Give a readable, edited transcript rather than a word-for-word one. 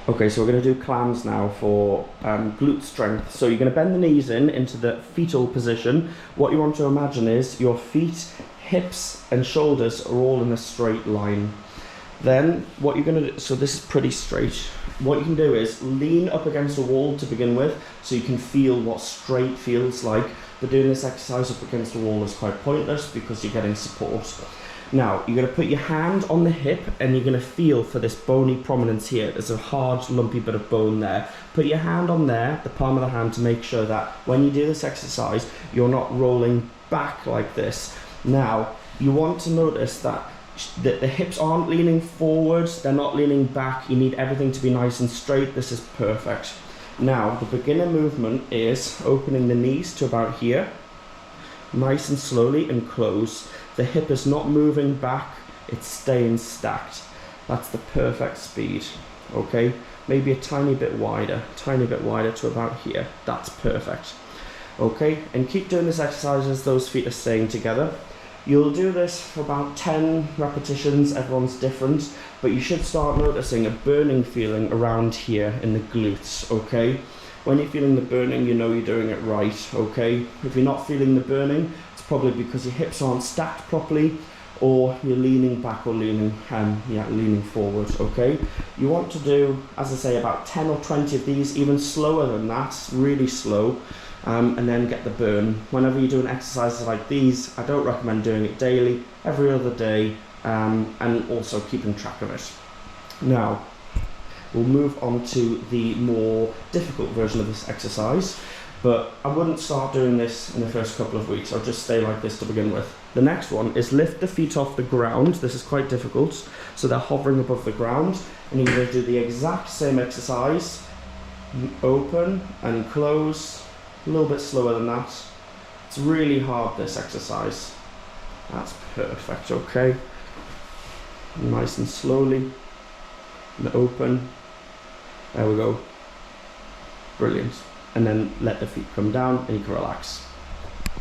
Okay, so we're going to do clams now for glute strength. So you're going to bend the knees into the fetal position. What you want to imagine is your feet, hips and shoulders are all in a straight line. Then what you're going to do, so this is pretty straight. What you can do is lean up against a wall to begin with, so you can feel what straight feels like. But doing this exercise up against a wall is quite pointless because you're getting support. Now, you're going to put your hand on the hip and you're going to feel for this bony prominence here. There's a hard, lumpy bit of bone there. Put your hand on there, the palm of the hand, to make sure that when you do this exercise, you're not rolling back like this. Now, you want to notice that the hips aren't leaning forwards, they're not leaning back. You need everything to be nice and straight. This is perfect. Now, the beginner movement is opening the knees to about here, nice and slowly, and close. The hip is not moving back, it's staying stacked. That's the perfect speed, okay? Maybe a tiny bit wider to about here. That's perfect, okay? And keep doing this exercise as those feet are staying together. You'll do this for about 10 repetitions, everyone's different, but you should start noticing a burning feeling around here in the glutes, okay? When you're feeling the burning, you know you're doing it right, okay? If you're not feeling the burning, it's probably because your hips aren't stacked properly, or you're leaning back or leaning forward, okay? You want to do, as I say, about 10 or 20 of these, even slower than that, really slow. And then get the burn. Whenever you're doing exercises like these, I don't recommend doing it daily, every other day, and also keeping track of it. Now, we'll move on to the more difficult version of this exercise, but I wouldn't start doing this in the first couple of weeks. I'll just stay like this to begin with. The next one is lift the feet off the ground. This is quite difficult, so they're hovering above the ground, and you're going to do the exact same exercise, open and close. A little bit slower than that. It's really hard, this exercise. That's perfect, okay. Nice and slowly. And open. There we go. Brilliant. And then let the feet come down and you can relax.